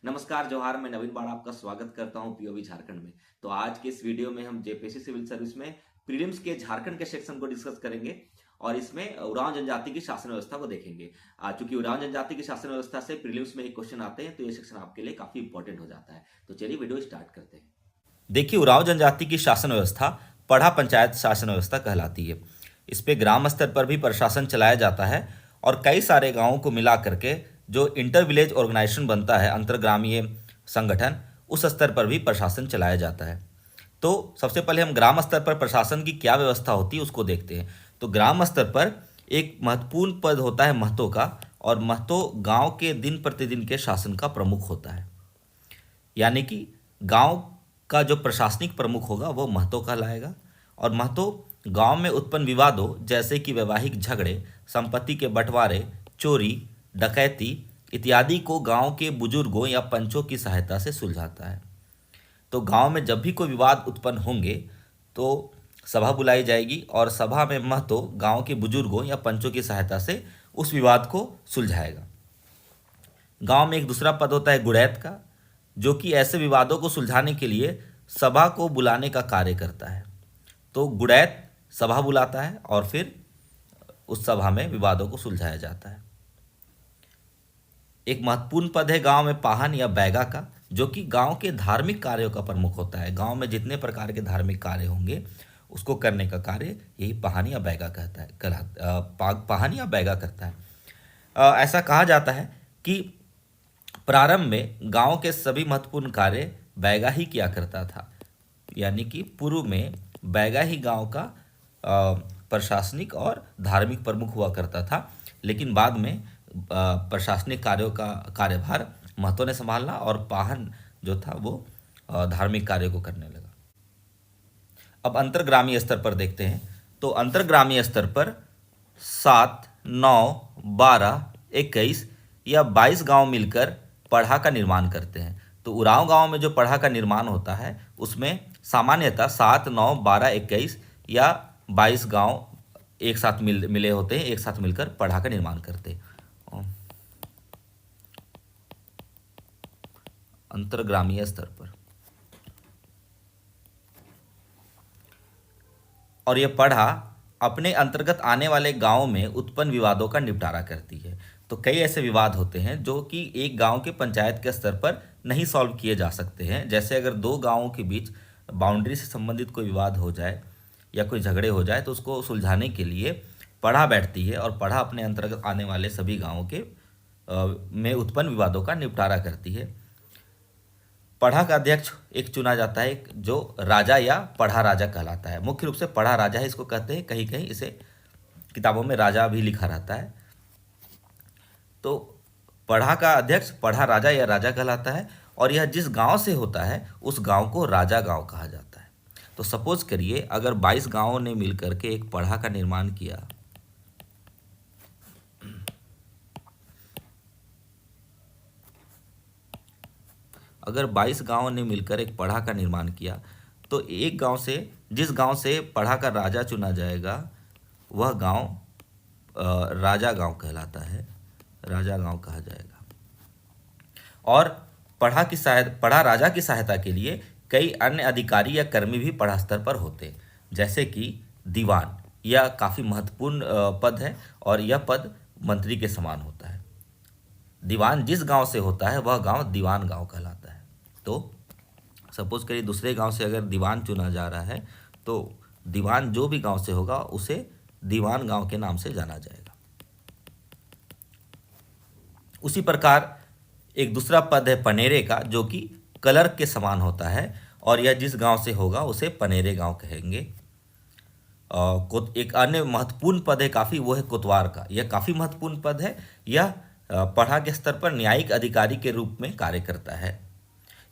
नमस्कार जोहार, मैं नवीन बाड़ आपका स्वागत करता हूं पीओवी झारखंड में। तो आज के इस वीडियो में हम जेपीएससी सिविल सर्विस में प्रीलिम्स के झारखंड के सेक्शन को डिस्कस करेंगे और इसमें उरांव जनजाति की शासन व्यवस्था को देखेंगे। चूंकि उरांव जनजाति की शासन व्यवस्था से प्रीलिम्स में एक क्वेश्चन आते हैं तो ये सेक्शन आपके लिए काफी इंपॉर्टेंट हो जाता है। तो चलिए वीडियो स्टार्ट करते हैं। देखिए, उरांव जनजाति की शासन व्यवस्था पढ़ा पंचायत शासन व्यवस्था कहलाती है। इस पे ग्राम स्तर पर भी प्रशासन चलाया जाता है और कई सारे गांवों को मिला करके जो इंटर विलेज ऑर्गेनाइजेशन बनता है, अंतरग्रामीय संगठन, उस स्तर पर भी प्रशासन चलाया जाता है। तो सबसे पहले हम ग्राम स्तर पर प्रशासन की क्या व्यवस्था होती है उसको देखते हैं। तो ग्राम स्तर पर एक महत्वपूर्ण पद होता है महतो का, और महतो गांव के दिन प्रतिदिन के शासन का प्रमुख होता है। यानी कि गांव का जो प्रशासनिक प्रमुख होगा वो महतो कहलाएगा। और महतो गांव में उत्पन्न विवादों जैसे कि वैवाहिक झगड़े, संपत्ति के बंटवारे, चोरी, डकैती इत्यादि को गांव के बुजुर्गों या पंचों की सहायता से सुलझाता है। तो गांव में जब भी कोई विवाद उत्पन्न होंगे तो सभा बुलाई जाएगी और सभा में महतो गांव के बुजुर्गों या पंचों की सहायता से उस विवाद को सुलझाएगा। गांव में एक दूसरा पद होता है गुड़ैत का, जो कि ऐसे विवादों को सुलझाने के लिए सभा को बुलाने का कार्य करता है। तो गुड़ैत सभा बुलाता है और फिर उस सभा में विवादों को सुलझाया जाता है। एक महत्वपूर्ण पद है गांव में पाहन या बैगा का, जो कि गांव के धार्मिक कार्यों का प्रमुख होता है। गांव में जितने प्रकार के धार्मिक कार्य होंगे उसको करने का कार्य यही पाहन या बैगा कहता है, पाहन या बैगा करता है। ऐसा कहा जाता है कि प्रारंभ में गांव के सभी महत्वपूर्ण कार्य बैगा ही किया करता था। यानी कि पूर्व में बैगा ही गांव का प्रशासनिक और धार्मिक प्रमुख हुआ करता था, लेकिन बाद में प्रशासनिक कार्यों का कार्यभार महतो ने संभालना और पाहन जो था वो धार्मिक कार्यों को करने लगा। अब अंतर्ग्रामीय स्तर पर देखते हैं। तो अंतर्ग्रामीय स्तर पर 7, 9, 12, 21 या 22 गांव मिलकर पढ़ा का निर्माण करते हैं। तो उरांव गांव में जो पढ़ा का निर्माण होता है उसमें सामान्यतः 7, 9, 12, 21 या 22 गांव एक साथ मिले होते हैं, एक साथ मिलकर पढ़ा का निर्माण करते हैं। अंतर्ग्रामीय स्तर पर और यह पढ़ा अपने अंतर्गत आने वाले गांवों में उत्पन्न विवादों का निपटारा करती है। तो कई ऐसे विवाद होते हैं जो कि एक गांव के पंचायत के स्तर पर नहीं सॉल्व किए जा सकते हैं। जैसे अगर दो गांवों के बीच बाउंड्री से संबंधित कोई विवाद हो जाए या कोई झगड़े हो जाए तो उसको सुलझाने के लिए पढ़ा बैठती है और पढ़ा अपने अंतर्गत आने वाले सभी गांवों के में उत्पन्न विवादों का निपटारा करती है। पढ़ा का अध्यक्ष एक चुना जाता है, जो राजा या पढ़ा राजा कहलाता है। मुख्य रूप से पढ़ा राजा है इसको कहते हैं, कहीं कहीं इसे किताबों में राजा भी लिखा रहता है। तो पढ़ा का अध्यक्ष पढ़ा राजा या राजा कहलाता है और यह जिस गांव से होता है उस गांव को राजा गांव कहा जाता है। तो सपोज करिए अगर 22 गांवों ने मिलकर के एक पढ़ा का निर्माण किया, अगर 22 गांवों ने मिलकर एक पढ़ा का निर्माण किया तो एक गांव से, जिस गांव से पढ़ा का राजा चुना जाएगा वह गांव राजा गांव कहलाता है, राजा गांव कहा जाएगा। और पढ़ा राजा की सहायता के लिए कई अन्य अधिकारी या कर्मी भी पढ़ा स्तर पर होते हैं, जैसे कि दीवान। यह काफ़ी महत्वपूर्ण पद है और यह पद मंत्री के समान होता है। दीवान जिस गांव से होता है वह गांव दीवान गांव कहलाता है। तो सपोज करिए दूसरे गांव से अगर दीवान चुना जा रहा है तो दीवान जो भी गांव से होगा उसे दीवान गांव के नाम से जाना जाएगा। उसी प्रकार एक दूसरा पद है पनेरे का, जो कि क्लर्क के समान होता है और यह जिस गांव से होगा उसे पनेरे गांव कहेंगे। एक अन्य महत्वपूर्ण पद है काफ़ी, वो है कोतवार का। यह काफ़ी महत्वपूर्ण पद है। यह पढ़ा के स्तर पर न्यायिक अधिकारी के रूप में कार्य करता है।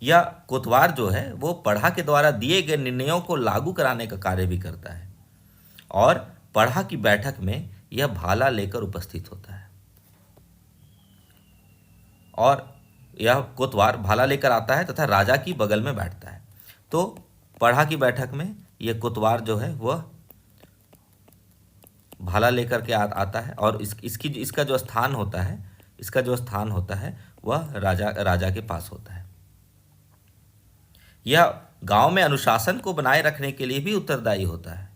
यह कोतवार जो है वो पढ़ा के द्वारा दिए गए निर्णयों को लागू कराने का कार्य भी करता है और पढ़ा की बैठक में यह भाला लेकर उपस्थित होता है। और यह कोतवार भाला लेकर आता है तथा राजा की बगल में बैठता है। तो पढ़ा की बैठक में यह कोतवार जो है वह भाला लेकर के आता है और इसका जो स्थान होता है वह राजा के पास होता है। यह गांव में अनुशासन को बनाए रखने के लिए भी उत्तरदायी होता है।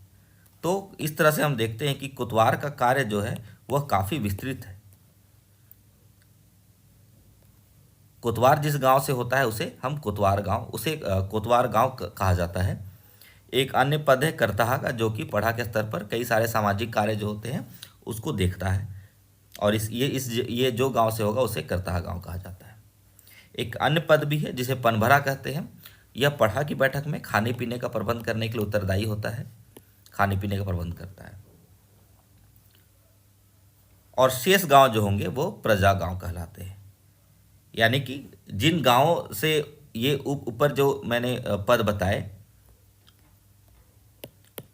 तो इस तरह से हम देखते हैं कि कोतवार का कार्य जो है वह काफी विस्तृत है। कोतवार जिस गांव से होता है उसे हम कोतवार गांव कहा जाता है। एक अन्य पद है करताहा का, जो कि पढ़ा के स्तर पर कई सारे सामाजिक कार्य जो होते हैं उसको देखता है, और ये जो गांव से होगा उसे करताहा गांव कहा जाता है। एक अन्य पद भी है जिसे पनभरा कहते हैं। यह पढ़ा की बैठक में खाने पीने का प्रबंध करने के लिए उत्तरदायी होता है, खाने पीने का प्रबंध करता है। और शेष गांव जो होंगे वो प्रजा गांव कहलाते हैं। यानी कि जिन गांवों से ये ऊपर जो मैंने पद बताए,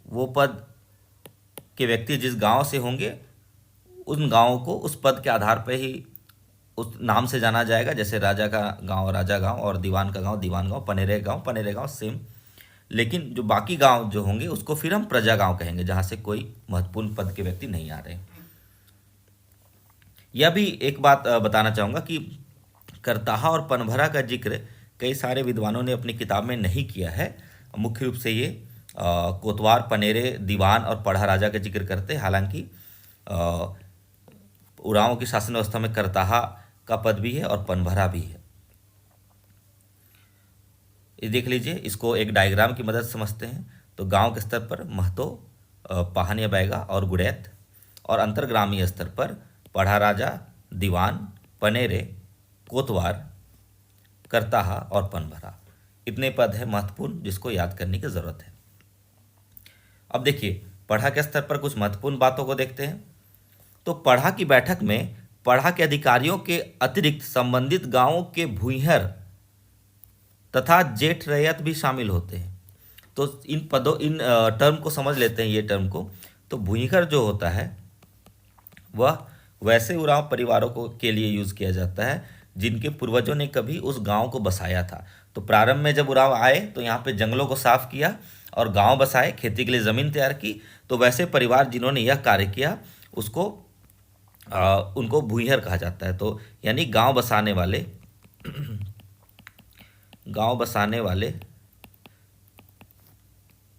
वो पद के व्यक्ति जिस गांव से होंगे उन गांवों को उस पद के आधार पर ही उस नाम से जाना जाएगा। जैसे राजा का गांव राजा गांव, और दीवान का गांव दीवान गांव, पनेरे गांव सेम। लेकिन जो बाकी गांव जो होंगे उसको फिर हम प्रजा गांव कहेंगे, जहां से कोई महत्वपूर्ण पद के व्यक्ति नहीं आ रहे। यह भी एक बात बताना चाहूँगा कि करताहा और पनभरा का जिक्र कई सारे विद्वानों ने अपनी किताब में नहीं किया है। मुख्य रूप से ये कोतवार, पनेरे, दीवान और पढ़ा राजा का जिक्र करते हैं। हालांकि उरांव की शासन व्यवस्था में करताहा का पद भी है और पनभरा भी है। ये देख लीजिए, इसको एक डायग्राम की मदद से समझते हैं। तो गांव के स्तर पर महतो, पाहनिया बैगा और गुड़ैत, और अंतर्ग्रामीय स्तर पर पढ़ा राजा, दीवान, पनेरे, कोतवार, करताहा और पनभरा। इतने पद है महत्वपूर्ण जिसको याद करने की जरूरत है। अब देखिए, पढ़ा के स्तर पर कुछ महत्वपूर्ण बातों को देखते हैं। तो पढ़ा की बैठक में पढ़ा के अधिकारियों के अतिरिक्त संबंधित गांवों के भूइहर तथा जेठ रैयत भी शामिल होते हैं। तो इन टर्म को समझ लेते हैं, ये टर्म को। तो भूइहर जो होता है वह वैसे उरांव परिवारों को के लिए यूज किया जाता है जिनके पूर्वजों ने कभी उस गांव को बसाया था। तो प्रारंभ में जब उरांव आए तो यहाँ पे जंगलों को साफ किया और गांव बसाए, खेती के लिए जमीन तैयार की। तो वैसे परिवार जिन्होंने यह कार्य किया उसको उनको भूइहर कहा जाता है। तो यानी गांव बसाने वाले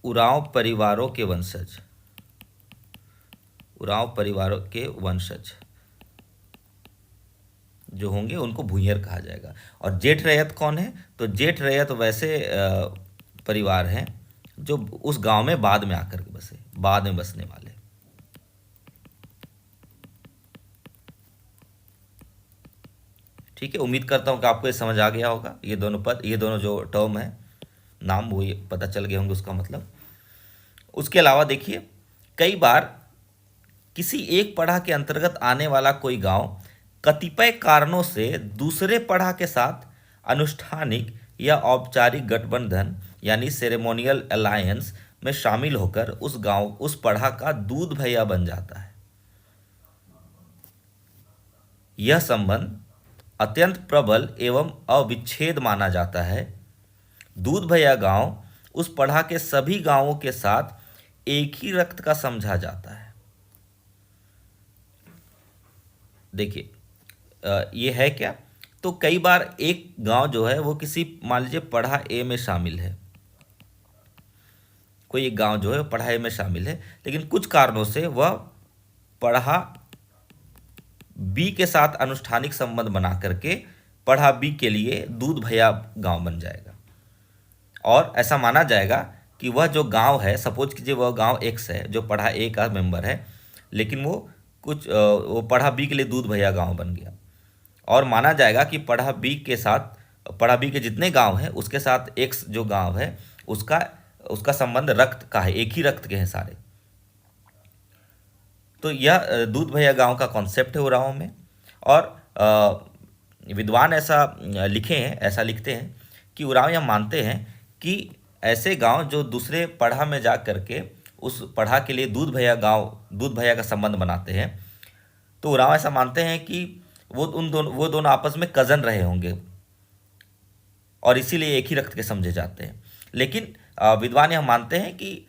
उरांव परिवारों के वंशज जो होंगे उनको भूइहर कहा जाएगा। और जेठ रैयत कौन है? तो जेठ रैयत वैसे परिवार हैं जो उस गांव में बाद में आकर के बसे, बाद में बसने वाले। ठीक है, उम्मीद करता हूं कि आपको ये समझ आ गया होगा। ये दोनों जो टर्म है, नाम, वो ये पता चल गए होंगे उसका मतलब। उसके अलावा देखिए, कई बार किसी एक पढ़ा के अंतर्गत आने वाला कोई गांव कतिपय कारणों से दूसरे पढ़ा के साथ अनुष्ठानिक या औपचारिक गठबंधन यानी सेरेमोनियल अलायंस में शामिल होकर उस पढ़ा का दूध भैया बन जाता है। यह संबंध अत्यंत प्रबल एवं अविच्छेद माना जाता है। दूध भैया गांव उस पढ़ा के सभी गांवों के साथ एक ही रक्त का समझा जाता है। देखिए, ये है क्या? तो कई बार एक गांव जो है वो किसी, मान लीजिए पढ़ा ए में शामिल है, कोई एक गांव जो है पढ़ा ए में शामिल है, लेकिन कुछ कारणों से वह पढ़ा बी के साथ अनुष्ठानिक संबंध बना करके पढ़ा बी के लिए दूध भैया गांव बन जाएगा। और ऐसा माना जाएगा कि वह जो गांव है, सपोज कीजिए वह गांव एक्स है जो पढ़ा ए का मेंबर है, लेकिन वो पढ़ा बी के लिए दूध भैया गांव बन गया। और माना जाएगा कि पढ़ा बी के जितने गांव हैं उसके साथ एक्स जो गांव है उसका संबंध रक्त का है, एक ही रक्त के हैं सारे। तो यह दूध भैया गांव का कॉन्सेप्ट है उरांव में। और विद्वान ऐसा लिखते हैं कि उरांव यह मानते हैं कि ऐसे गांव जो दूसरे पढ़ा में जा करके उस पढ़ा के लिए दूध भैया का संबंध बनाते हैं, तो उरांव ऐसा मानते हैं कि वो दोनों आपस में कजन रहे होंगे और इसीलिए एक ही रक्त के समझे जाते हैं। लेकिन विद्वान यह मानते हैं कि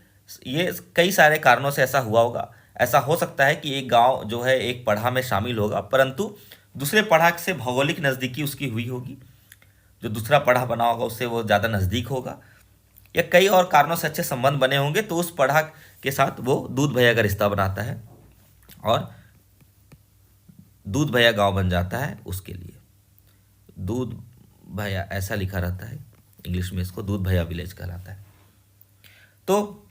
ये कई सारे कारणों से ऐसा हुआ होगा। ऐसा हो सकता है कि एक गांव जो है एक पढ़ा में शामिल होगा, परंतु दूसरे पढ़ा से भौगोलिक नज़दीकी उसकी हुई होगी, जो दूसरा पढ़ा बना होगा उससे वो ज़्यादा नज़दीक होगा, या कई और कारणों से अच्छे संबंध बने होंगे तो उस पढ़ा के साथ वो दूध भैया का रिश्ता बनाता है और दूध भैया गांव बन जाता है उसके लिए। दूध भैया ऐसा लिखा रहता है इंग्लिश में, इसको दूध भैया विलेज कहलाता है। तो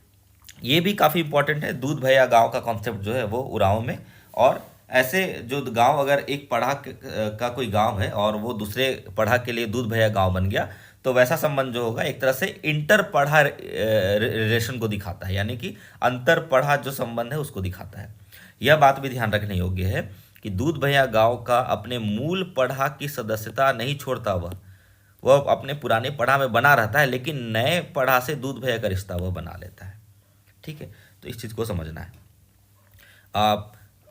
ये भी काफ़ी इंपॉर्टेंट है, दूध भैया गांव का कॉन्सेप्ट जो है वो उरांव में। और ऐसे जो गांव, अगर एक पढ़ा का कोई गांव है और वो दूसरे पढ़ा के लिए दूध भैया गांव बन गया, तो वैसा संबंध जो होगा एक तरह से इंटर पढ़ा रिलेशन को दिखाता है, यानी कि अंतर पढ़ा जो संबंध है उसको दिखाता है। यह बात भी ध्यान रखने योग्य है कि दूध भैया गांव का अपने मूल पढ़ा की सदस्यता नहीं छोड़ता, वह अपने पुराने पढ़ा में बना रहता है, लेकिन नए पढ़ा से दूध भैया का रिश्ता वह बना लेता है। ठीक है, तो इस चीज़ को समझना है।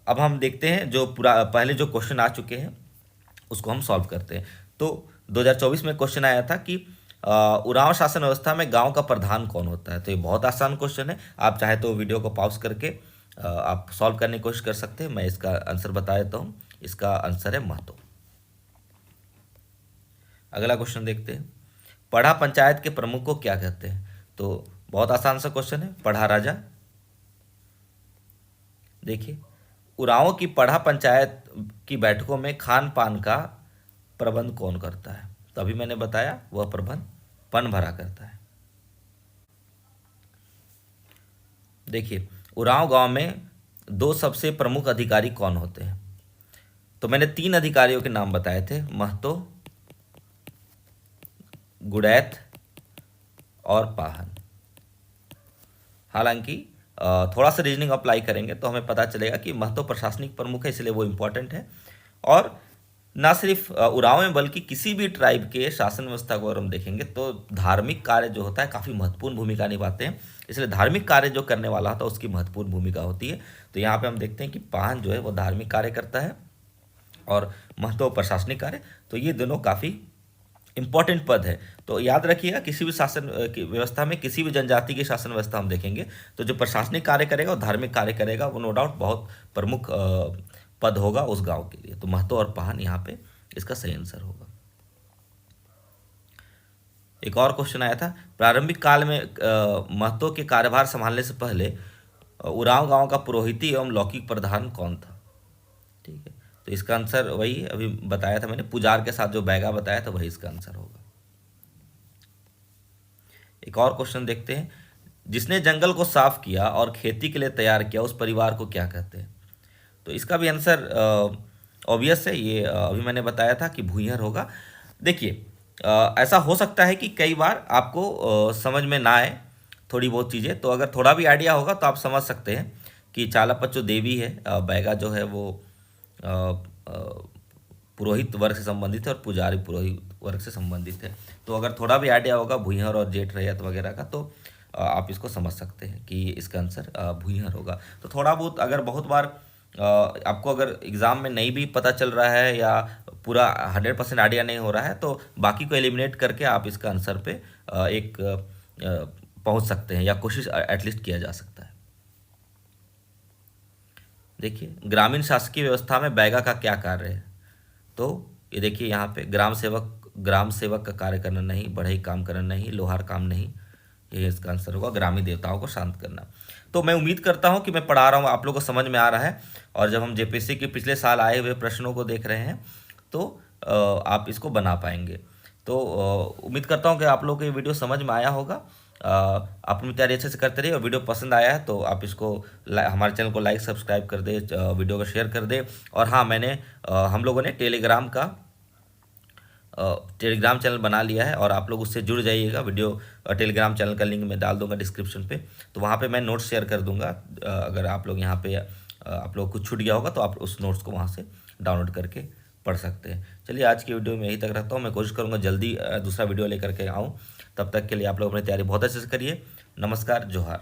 अब हम देखते हैं जो पहले जो क्वेश्चन आ चुके हैं उसको हम सॉल्व करते हैं। तो 2024 में क्वेश्चन आया था कि उरांव शासन व्यवस्था में गांव का प्रधान कौन होता है। तो ये बहुत आसान क्वेश्चन है, आप चाहे तो वीडियो को पॉज करके आप सॉल्व करने की कोशिश कर सकते हैं। मैं इसका आंसर बता देता हूँ, इसका आंसर है महतो। अगला क्वेश्चन देखते हैं, पढ़ा पंचायत के प्रमुख को क्या कहते हैं। तो बहुत आसान सा क्वेश्चन है, पढ़ा राजा। देखिए, उरांव की पढ़ा पंचायत की बैठकों में खान पान का प्रबंध कौन करता है। तो अभी मैंने बताया वह प्रबंध पन भरा करता है। देखिए, उरांव गांव में दो सबसे प्रमुख अधिकारी कौन होते हैं। तो मैंने 3 अधिकारियों के नाम बताए थे, महतो, गुड़ैत और पाहन। हालांकि थोड़ा सा रीजनिंग अप्लाई करेंगे तो हमें पता चलेगा कि महतो प्रशासनिक प्रमुख है, इसलिए वो इम्पोर्टेंट है। और ना सिर्फ उरांव में बल्कि किसी भी ट्राइब के शासन व्यवस्था को अगर हम देखेंगे तो धार्मिक कार्य जो होता है काफ़ी महत्वपूर्ण भूमिका निभाते हैं, इसलिए धार्मिक कार्य जो करने वाला होता है उसकी महत्वपूर्ण भूमिका होती है। तो यहाँ पे हम देखते हैं कि पाहन जो है वो धार्मिक कार्य करता है और महतो प्रशासनिक कार्य। तो ये दोनों काफ़ी इंपॉर्टेंट पद है। तो याद रखिएगा, किसी भी शासन की व्यवस्था में किसी भी जनजाति की शासन व्यवस्था हम देखेंगे तो जो प्रशासनिक कार्य करेगा और धार्मिक कार्य करेगा वो नो डाउट बहुत प्रमुख पद होगा उस गांव के लिए। तो महतो और पाहन यहाँ पे इसका सही आंसर होगा। एक और क्वेश्चन आया था, प्रारंभिक काल में महतो के कार्यभार संभालने से पहले उरांव गांव का पुरोहिती एवं लौकिक प्रधान कौन था। ठीक है, तो इसका आंसर वही अभी बताया था मैंने, पुजार के साथ जो बैगा बताया था वही इसका आंसर होगा। एक और क्वेश्चन देखते हैं, जिसने जंगल को साफ किया और खेती के लिए तैयार किया उस परिवार को क्या कहते हैं। तो इसका भी आंसर ऑब्वियस है, ये अभी मैंने बताया था कि भूंइहर होगा। देखिए, ऐसा हो सकता है कि कई बार आपको समझ में ना आए थोड़ी बहुत चीज़ें, तो अगर थोड़ा भी आइडिया होगा तो आप समझ सकते हैं कि चालापच जो देवी है, बैगा जो है वो पुरोहित वर्ग से संबंधित है और पुजारी पुरोहित वर्ग से संबंधित है। तो अगर थोड़ा भी आइडिया होगा भूंइहर और जेठ रैयत वगैरह का तो आप इसको समझ सकते हैं कि इसका आंसर भूंइहर होगा। तो थोड़ा बहुत, अगर बहुत बार आपको अगर एग्ज़ाम में नहीं भी पता चल रहा है या पूरा 100% आइडिया नहीं हो रहा है तो बाकी को एलिमिनेट करके आप इसका आंसर पे एक पहुंच सकते हैं या कोशिश एटलीस्ट किया जा सकता है। देखिए, ग्रामीण शासकीय व्यवस्था में बैगा का क्या कार्य है। तो ये देखिए यहाँ पे ग्राम सेवक का कार्य करना नहीं, बढ़ई काम करना नहीं, लोहार काम नहीं, ये इसका आंसर होगा ग्रामीण देवताओं को शांत करना। तो मैं उम्मीद करता हूँ कि मैं पढ़ा रहा हूँ आप लोगों को समझ में आ रहा है, और जब हम जेपीएससी के पिछले साल आए हुए प्रश्नों को देख रहे हैं तो आप इसको बना पाएंगे। तो उम्मीद करता हूँ कि आप लोगों को ये वीडियो समझ में आया होगा। अपनी तैयारी अच्छे से करते रहिए, और वीडियो पसंद आया है तो आप इसको हमारे चैनल को लाइक सब्सक्राइब कर दे, वीडियो को शेयर कर दे। और हाँ, मैंने हम लोगों ने टेलीग्राम चैनल बना लिया है और आप लोग उससे जुड़ जाइएगा। वीडियो टेलीग्राम चैनल का लिंक मैं डाल दूंगा डिस्क्रिप्शन पे, तो वहाँ पे मैं नोट्स शेयर कर दूंगा। अगर आप लोग यहाँ पे आप लोग कुछ छूट गया होगा तो आप उस नोट्स को वहाँ से डाउनलोड करके पढ़ सकते हैं। चलिए, आज की वीडियो में यही तक रखता हूँ। मैं कोशिश करूँगा जल्दी दूसरा वीडियो लेकर के आऊँ। तब तक के लिए आप लोग अपनी तैयारी बहुत अच्छे से करिए। नमस्कार, जोहार।